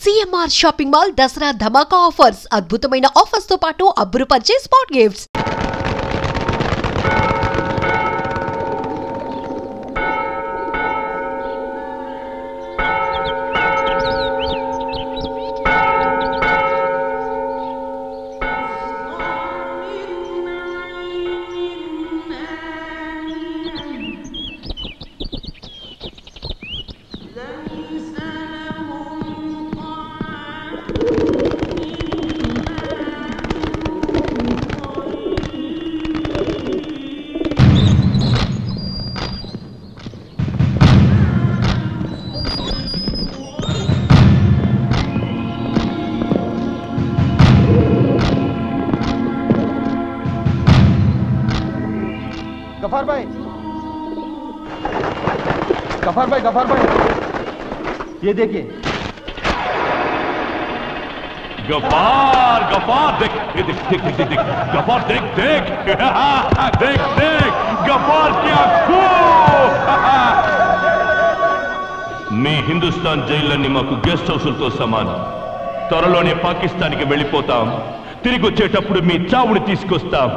CMR shopping mall Dasara ధమాకా offers అద్భుతమైన offers తో పాటు అబ్బురుపరిచే స్పాట్ గిఫ్ట్స్. गफार भाई ये देखिए। गफार देख गफार देख देख गफार क्या మీ హిందుస్థాన్ జైళ్ళని మాకు గెస్ట్ హౌసులతో సమానం. త్వరలోనే పాకిస్తాన్కి వెళ్ళిపోతాం. తిరిగి వచ్చేటప్పుడు మీ చావుని తీసుకొస్తాం.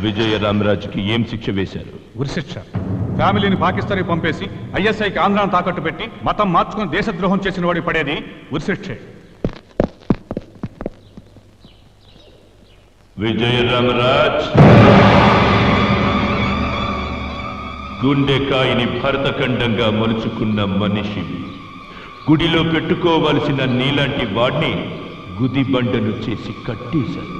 విజయరామరాజుకి ఏం శిక్ష వేశారు? ఉరిశిక్ష. ఫ్యామిలీని పాకిస్తాన్ పంపేసి ఐఎస్ఐకి ఆంధ్రాను తాకట్టు పెట్టి మతం మార్చుకుని దేశద్రోహం చేసిన వాడి పడేది ఉరిశిక్షే. విజయరామరాజ్ గుండెకాయని భరతఖండంగా మలుచుకున్న మనిషివి. గుడిలో పెట్టుకోవలసిన నీలాంటి వాడిని గుదిబండను చేసి కట్టేశారు.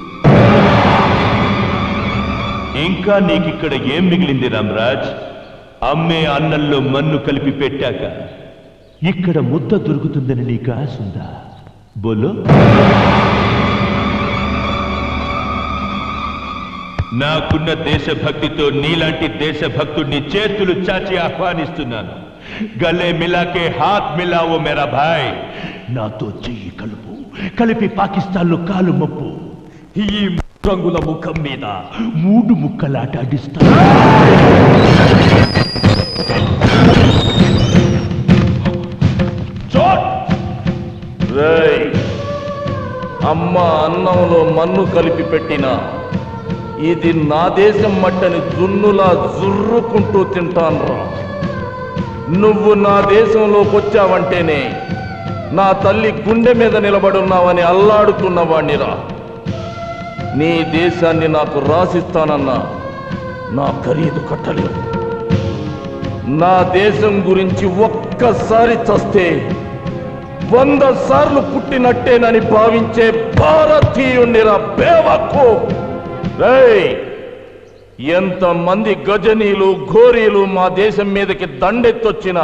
ఇంకా నీకిక్కడ ఏం మిగిలింది రామరాజ్? అమ్మే అన్నంలో మన్ను కలిపి పెట్టాక ఇక్కడ ముద్ద దొరుకుతుందని నీకు ఆశుందా? బోలో. నాకున్న దేశభక్తితో నీలాంటి దేశభక్తుడిని చేతులు చాచి ఆహ్వానిస్తున్నాను. గలే మిలాకే హాత్ మిలావో మేరా భాయ్. నాతో చెయ్యి కలుపు, కలిపి పాకిస్తాన్లో కాలు మప్పు. ఈ రంగుల ముఖం మీద 3 ముక్కలాట ఆడిస్తా. అమ్మ అన్నంలో మన్ను కలిపి పెట్టిన ఇది నా దేశం మట్టని జున్నులా జుర్రుకుంటూ తింటాన్రా. నువ్వు నా దేశంలోకి వచ్చావంటేనే నా తల్లి గుండె మీద నిలబడున్నావని అల్లాడుతున్నవాణ్ణిరా. నీ దేశాన్ని నాకు రాసిస్తానన్నా నా ఖరీదు కట్టలేవు. నా దేశం గురించి ఒక్కసారి చస్తే 100 సార్లు పుట్టినట్టేనని భావించే భారతీయుణ్ణిరా బేవకు. ఎంతమంది గజనీలు ఘోరీలు మా దేశం మీదకి దండెత్తొచ్చిన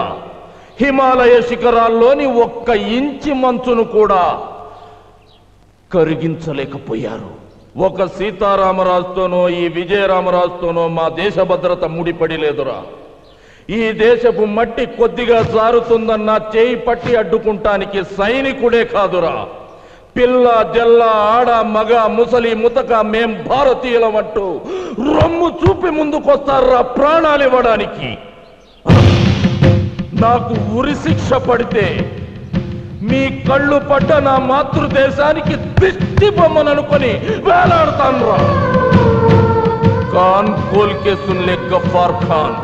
హిమాలయ శిఖరాల్లోని 1 ఇంచి మంచును కూడా కరిగించలేకపోయారు. ఒక సీతారామరాజుతోనో ఈ విజయరామరాజుతోనో మా దేశ భద్రత ముడిపడి లేదురా. ఈ దేశపు మట్టి కొద్దిగా జారుతుందన్న చేయి పట్టి అడ్డుకుంటానికి సైనికుడే కాదురా, పిల్ల జల్ల ఆడ మగ ముసలి ముతక మేం భారతీయులమంటూ రొమ్ము చూపి ముందుకొస్తారా ప్రాణాలు ఇవ్వడానికి. నాకు ఉరిశిక్ష పడితే మీ కళ్ళు పడ్డ నా మాతృదేశానికి దిష్టి బొమ్మననుకొని వేలాడతాను రా. కాన్ కోల్ కే సున్ లే Ghaffar Khan.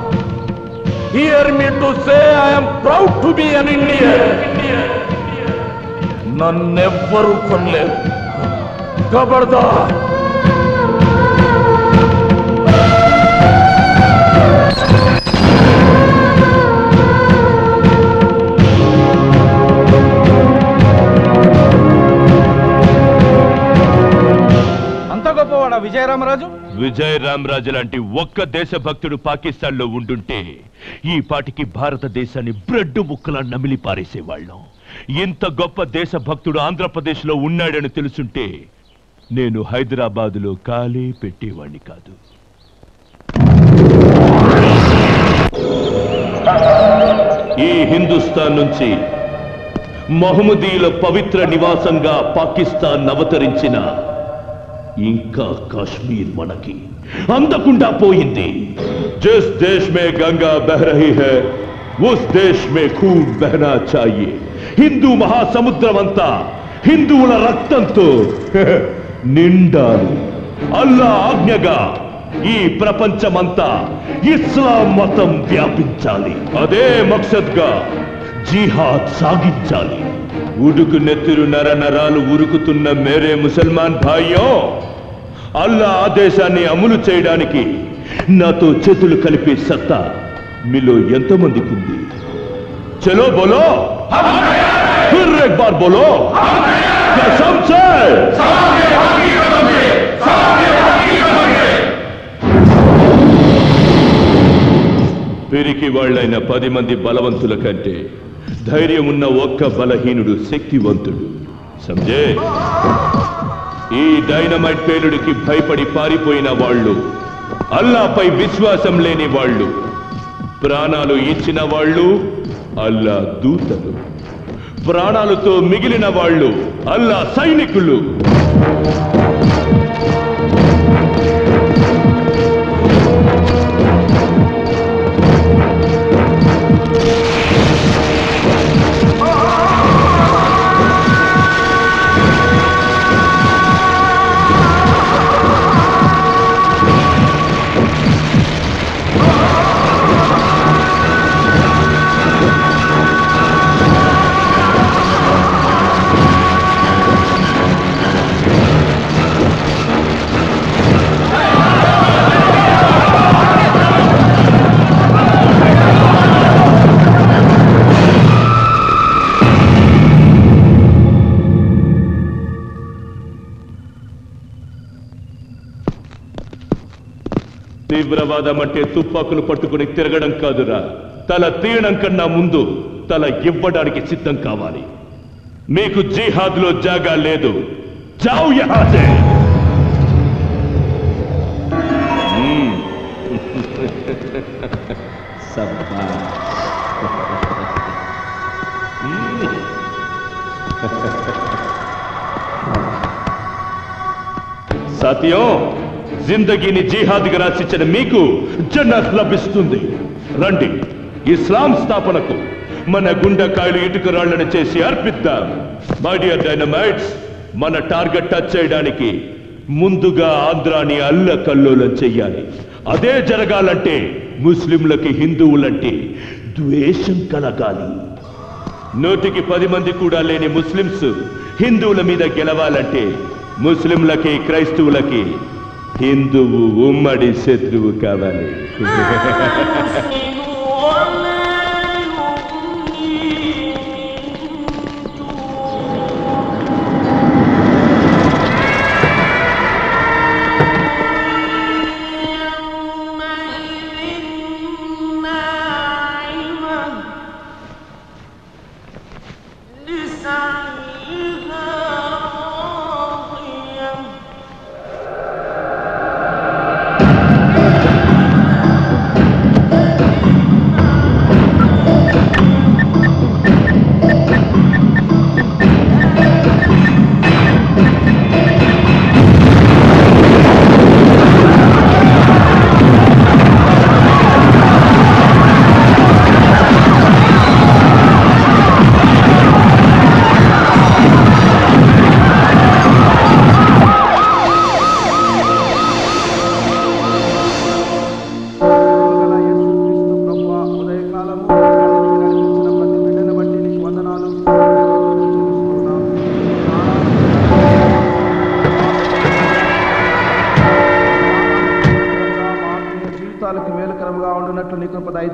Hear me to say I am proud to be an Indian. నన్నెవ్వరూ కొనలేరు. ఖబర్దార్. విజయరామరాజు? విజయరామరాజు లాంటి ఒక్క దేశభక్తుడు పాకిస్తాన్ లో ఉండుంటే ఈ పాటికి భారతదేశాన్ని బ్రెడ్ ముక్కలా నమిలి పారేసేవాళ్ళం. ఇంత గొప్ప దేశభక్తుడు ఆంధ్రప్రదేశ్ లో ఉన్నాడని తెలుసుంటే నేను హైదరాబాద్ లో ఖాళీ పెట్టేవాణ్ణి కాదు. ఈ హిందుస్థాన్ నుంచి మహమ్మదీయుల పవిత్ర నివాసంగా పాకిస్తాన్ అవతరించిన ఇంకా కాశ్మీర్ మనకి అందకుండా పోయింది. జిస్ దేశ్ మే గంగా బహ్ రహీ హై ఉస్ దేశ్ మే ఖూన్ బహనా చాహియే. హిందూ మహాసముద్రం అంతా హిందువుల రక్తంతో నిండాలి. అల్లా ఆజ్ఞగా ఈ ప్రపంచమంతా ఇస్లాం మతం వ్యాపించాలి. అదే మక్సద్గా జిహాద్ సాగించాలి. ఉడుకు నెత్తురు నర నరాలు ఉరుకుతున్న మేరే ముసల్మాన్ భాయ్యో, అల్లా ఆదేశాన్ని అమలు చేయడానికి నాతో చేతులు కలిపే సత్తా మీలో ఎంతమందికి ఉంది? చలో బోలో, ఫిర్ ఏక్ బార్ బోలో, కసమ్ సే. పిరికి వాళ్ళైన 10 మంది బలవంతుల కంటే ధైర్యం ఉన్న ఒక్క బలహీనుడు శక్తివంతుడు. సంజే, ఈ డైనమైట్ పేలుడికి భయపడి పారిపోయిన వాళ్ళు, అల్లాపై విశ్వాసం లేని వాళ్ళు, ప్రాణాలు ఇచ్చిన వాళ్ళు అల్లా దూతలు, ప్రాణాలతో మిగిలిన వాళ్ళు అల్లా సైనికులు. తీవ్రవాదం అంటే తుపాకులు పట్టుకుని తిరగడం కాదురా. తల తీయడం కన్నా ముందు తల ఇవ్వడానికి సిద్ధం కావాలి. మీకు జిహాద్ లో జాగా లేదు. జావ్ యహా సే. సాథియోं, జిందగీని జిహాద్గా రాసిచ్చిన మీకు జన్నత్ లభిస్తుంది. రండి, ఇస్లాం స్థాపనకు మన గుండెకాయలు ఇటుక రాళ్లను చేసి అర్పిద్దాం. మై డియర్ డైనమైట్స్, మన టార్గెట్ టచ్ చేయడానికి ముందుగా ఆంధ్రాని అల్లకల్లోలం చెయ్యాలి. అదే జరగాలంటే ముస్లింలకి హిందువులంటే ద్వేషం కలగాలి. 100కి 10 మంది కూడా లేని ముస్లింస్ హిందువుల మీద గెలవాలంటే ముస్లింలకి క్రైస్తవులకి హిందువు ఉమ్మడి శత్రువు కావాలి.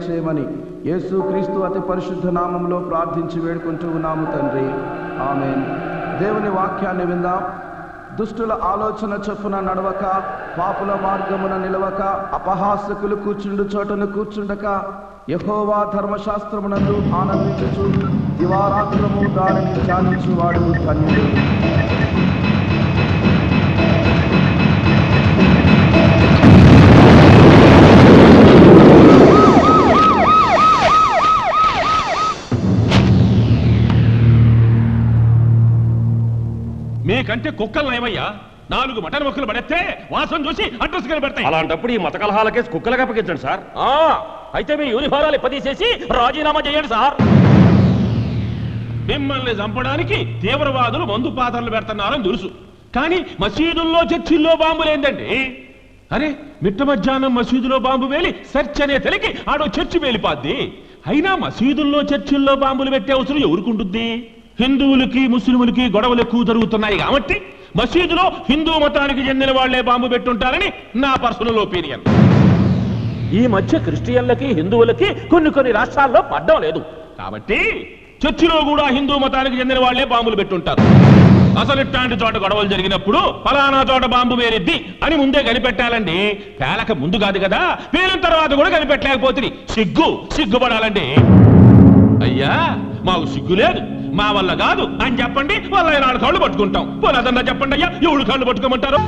చేయమని యేసుక్రీస్తు అతి పరిశుద్ధ నామములో ప్రార్థించి వేడుకుంటూ ఉన్నాము తండ్రి. ఆమేన్. దేవుని వాక్యాన్ని విందాం. దుష్టుల ఆలోచన చొప్పున నడవక, పాపుల మార్గమున నిలవక, అపహాసకులు కూర్చుండు చోటను కూర్చుండక, యెహోవా ధర్మశాస్త్రమునందు ఆనందించుచు దివారాత్రము దానిని ధ్యానించువాడు ధన్యుడు. మీకంటే కుక్కలు నయమయ్యా. 4 మటన్ మొక్కలు పడేస్తే వాసన చూసి అడ్రస్ కనిపెడతాయి. అలాంటప్పుడు ఈ మత కలహాల కేసు కుక్కలకు అప్పగించండి సార్. అయితే మీ యూనిఫారాలు ఇప్పదీసేసి రాజీనామా చేయండి సార్. మిమ్మల్ని చంపడానికి తీవ్రవాదులు మందు పాత్రలు పెడుతున్నారని తెలుసు, కానీ మసీదుల్లో చర్చిల్లో బాంబులు ఏందండి? అరే, మిట్ట మధ్యాహ్నం మసీదులో బాంబు వేలి సెర్చ్ అనే తెలికి ఆడో చర్చి వేలిపాద్ది. అయినా మసీదుల్లో చర్చిల్లో బాంబులు పెట్టే అవసరం ఎవరుకుంటుంది? హిందువులకి ముస్లింలకి గొడవలు ఎక్కువ జరుగుతున్నాయి కాబట్టి మసీదులో హిందూ మతానికి చెందిన వాళ్లే బాంబు పెట్టుంటారని నా పర్సనల్ ఒపీనియన్. ఈ మధ్య క్రిస్టియన్లకి హిందువులకి కొన్ని రాష్ట్రాల్లో పడ్డం లేదు కాబట్టి చర్చిలో కూడా హిందూ మతానికి చెందిన వాళ్లే బాంబులు పెట్టుంటారు. అసలు ఇట్లాంటి చోట గొడవలు జరిగినప్పుడు ఫలానా చోట బాంబు వేరిద్ది అని ముందే కనిపెట్టాలండి. పేలక ముందు కాదు కదా, పేలిన తర్వాత కూడా కనిపెట్టలేకపోతుంది. సిగ్గుపడాలండి. అయ్యా, మాకు సిగ్గు లేదు, మా వల్ల కాదు అని చెప్పండి. వాళ్ళ 4 కాళ్ళు పట్టుకుంటాం. పోలేదన్నా చెప్పండి అయ్యా, 7 కాళ్ళు పట్టుకోమంటారు.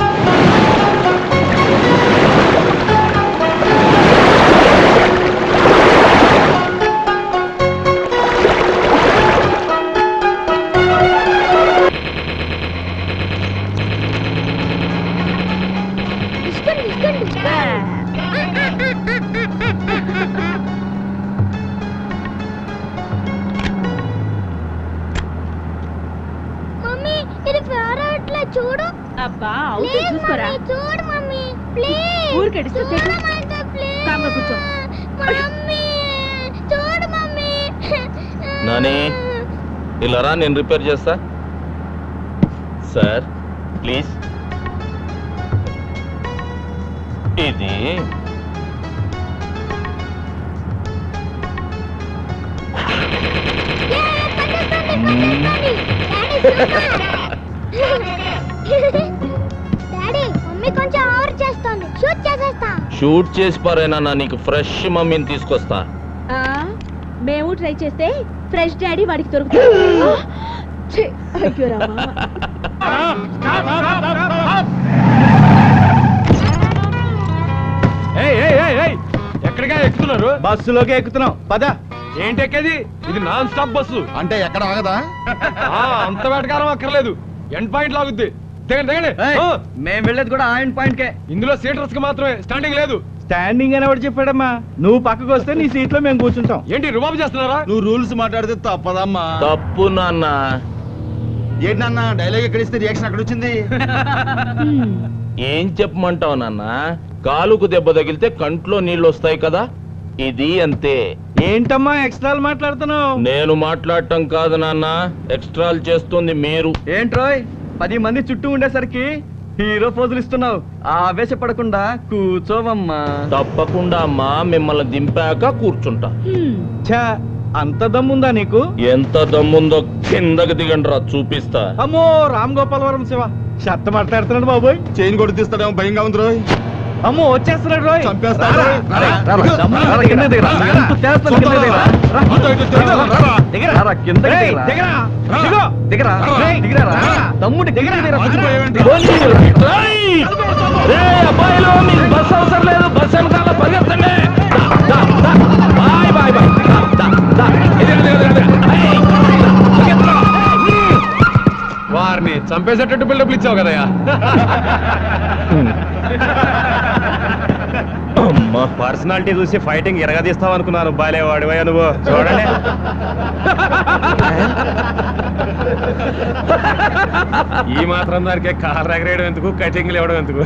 చూడు. అబ్బా, అవుతే చూసుకోరా. చూడు మమ్మీ, ప్లీజ్. ఊరికెడిస్తే కామ్గా కూర్చో. మమ్మీ చూడు మమ్మీ. నాని, ఇలా రా, నేను రిపేర్ చేస్తా. Sir please. ఇది డాడీ, మమ్మీ కొంచెం ఓవర్ చేస్తుంది. షూట్ చేసేస్తా. షూట్ చేసి పారేనా? నీకు ఫ్రెష్ మమ్మీని తీసుకొస్తా. మేము ట్రై చేస్తే ఫ్రెష్ డాడీ వాడికి దొరుకుతుంది. అయ్యో రామా. ఎక్కడిగా ఎక్కుతున్నారు? బస్సులోకి ఎక్కుతున్నాం. పద. ఏంటి ఎక్కేది? ఇది నాన్ స్టాప్ బస్సు. అంటే ఎక్కడ ఆగదా? అంత వేటకారం అక్కర్లేదు, ఎండ్ పాయింట్ లాగుద్ది. దిగండి. మేము వెళ్ళేది కూడా ఆ ఎండ్ పాయింట్ కే. ఇందులో సీటర్స్ కి మాత్రమే, స్టాండింగ్ లేదు. స్టాండింగ్ అని ఎవరు చెప్పాడమ్మా? నువ్వు పక్కకు వస్తే నీ సీట్ లో మేము కూర్చుంటాం. ఏంటి రుబాబు చేస్తున్నారా? నువ్వు రూల్స్ మాట్లాడితే తప్పదమ్మా. తప్పు నాన్న. ఏంటన్నా డైలాగ్ ఎక్కడిస్తే రియాక్షన్ అక్కడ వచ్చింది? ఏం చెప్పమంటావు నాన్న? కాలుకు దెబ్బ తగిలితే కంట్లో నీళ్ళు వస్తాయి కదా, ఇది అంతే. ఏంటమ్మా ఎక్స్ట్రాలు మాట్లాడుతున్నావు? నేను మాట్లాడటం కాదు నాన్న, ఎక్స్ట్రాలు చేస్తుంది మీరు. ఏంట్రోయ్, 10 మంది చుట్టూ ఉండేసరికి హీరో పోజులు ఇస్తున్నావు. ఆవేశపడకుండా కూర్చోవమ్మా. తప్పకుండా అమ్మా, మిమ్మల్ని దింపాక కూర్చుంటా. ఛా, అంత దమ్ముందా నీకు? ఎంత దమ్ముందో కిందకి దిగండి రా, చూపిస్తా. అమ్మో, రామ్ గోపాలవరం శివ షర్ట్ మాట్లాడుతున్నాడు బాబోయ్. చైన్ కొడు తీస్తాడేమో భయంగా ఉంది రోయ్. అమ్మో, వచ్చేస్తున్నాడు రోయ్. చంపేస్తాడు. అబ్బాయిలో మీకు బస్ అవసరం లేదు, బస్ వెనకాల పరిగెత్తండి. వారిని చంపేసేటట్టు బిల్డప్లు ఇచ్చావు కదయ్యా. పర్సనాలిటీ చూసి ఫైటింగ్ ఎరగదీస్తావు అనుకున్నాను. బాలేవాడివయ్యా నువ్వు. చూడండి, ఈ మాత్రం దానికే కాలు ఎగరేయడం ఎందుకు, కటింగ్లు ఇవ్వడం ఎందుకు?